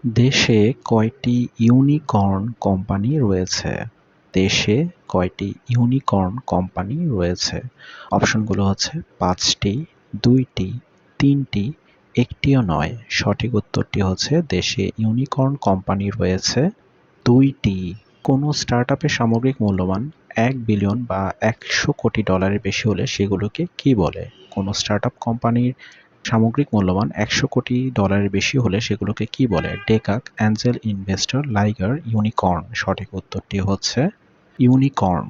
দেশে কয়টি unicorn company রয়েছে? দেশে কয়টি ইউনিকর্ন কোম্পানি রয়েছে? অপশনগুলো হচ্ছে ৫টি, ২টি, ৩টি, একটিও নয়। সঠিক উত্তরটি হচ্ছে দেশে ইউনিকর্ন কোম্পানি রয়েছে ২টি। কোনো স্টার্টআপের সামগ্রিক মূল্যমান ১ বিলিয়ন বা ১০০ কোটি ডলারের বেশি হলে সেগুলোকে কি বলে? কোনো স্টার্টআপ কোম্পানির সামগ্রিক মূল্যমান ১০০ কোটি ডলারের বেশি হলে সেগুলোকে কি বলে? ডেকাক, অ্যাঞ্জেল ইনভেস্টর, লাইগার, ইউনিকর্ন। সঠিক উত্তরটি হচ্ছে ইউনিকর্ন।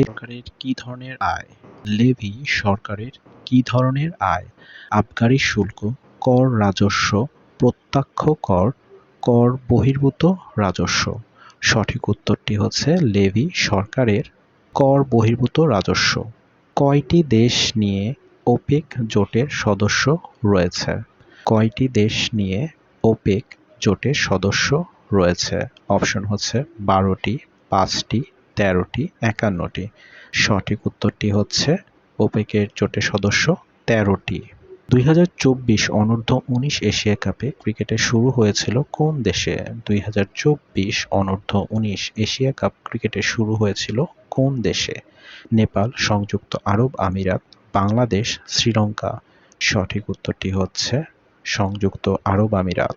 সরকারের কি ধরনের আয়? লেভি সরকারের কি ধরনের আয়? আবগারি শুল্ক, কর রাজস্ব, প্রত্যক্ষ কর, কর বহির্ভূত রাজস্ব। সঠিক উত্তরটি হচ্ছে লেভি সরকারের কর বহির্ভূত রাজস্ব। কয়টি দেশ নিয়ে ওপেক জোটের সদস্য রয়েছে? কয়টি দেশ নিয়ে ওপেক জোটের সদস্য রয়েছে? অপশন হচ্ছে ১২টি, ৫টি, ১৩টি, ৫১টি। সঠিক উত্তরটি হচ্ছে ওপেকের জোটের সদস্য ১৩টি। ২০২৪ অনূর্ধ্ব-১৯ এশিয়া কাপে ক্রিকেটে শুরু হয়েছিল কোন দেশে? ২০২৪ অনূর্ধ্ব-১৯ এশিয়া কাপ ক্রিকেটে শুরু হয়েছিল কোন দেশে? নেপাল, সংযুক্ত আরব আমিরাত, বাংলাদেশ, শ্রীলঙ্কা। সঠিক উত্তরটি হচ্ছে সংযুক্ত আরব আমিরাত।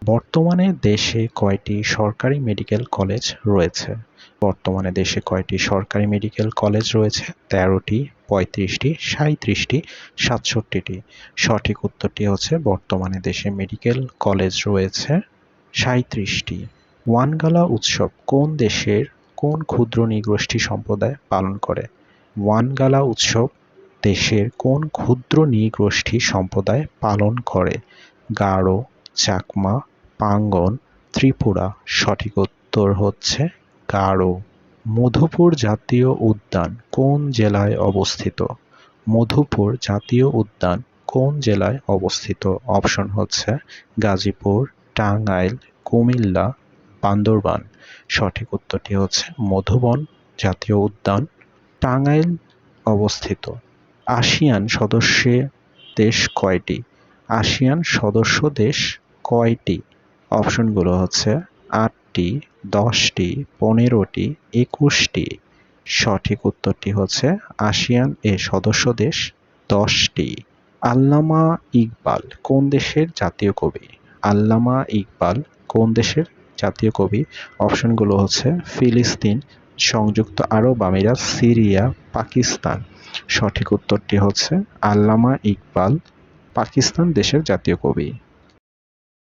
বর্তমানে দেশে কয়টি সরকারি মেডিকেল কলেজ রয়েছে? বর্তমানে দেশে কয়টি সরকারি মেডিকেল কলেজ রয়েছে? ১৩টি, ৩৫টি, ৩৭টি, ৬৭টি। সঠিক উত্তরটি হচ্ছে বর্তমানে দেশে মেডিকেল কলেজ রয়েছে ৩৭টি। ওয়ানগালা উৎসব কোন দেশের কোন ক্ষুদ্র নৃগোষ্ঠী সম্প্রদায় পালন করে? ওয়ানগালা উৎসব দেশের কোন ক্ষুদ্র নৃগোষ্ঠী সম্প্রদায় পালন করে? গারো, চাকমা, পাঙ্গন, ত্রিপুরা। সঠিক উত্তর হচ্ছে গারো। মধুপুর জাতীয় উদ্যান কোন জেলায় অবস্থিত? মধুপুর জাতীয় উদ্যান কোন জেলায় অবস্থিত? অপশন হচ্ছে গাজীপুর, টাঙ্গাইল, কুমিল্লা, বান্দরবান। সঠিক উত্তরটি হচ্ছে মধুবন জাতীয় উদ্যান টাঙ্গাইল অবস্থিত। আসিয়ান সদস্য দেশ কয়টি? আসিয়ান সদস্য দেশ কয়টি? অপশনগুলো হচ্ছে ৮টি, ১০টি, ১৫টি, ২১টি। সঠিক উত্তরটি হচ্ছে আসিয়ান এর সদস্য দেশ ১০টি। আল্লামা ইকবাল কোন দেশের জাতীয় কবি? আল্লামা ইকবাল কোন দেশের জাতীয় কবি? অপশনগুলো হচ্ছে ফিলিস্তিন, সংযুক্ত আরব আমিরাত, সিরিয়া, পাকিস্তান। সঠিক উত্তরটি হচ্ছে আল্লামা ইকবাল পাকিস্তান দেশের জাতীয় কবি।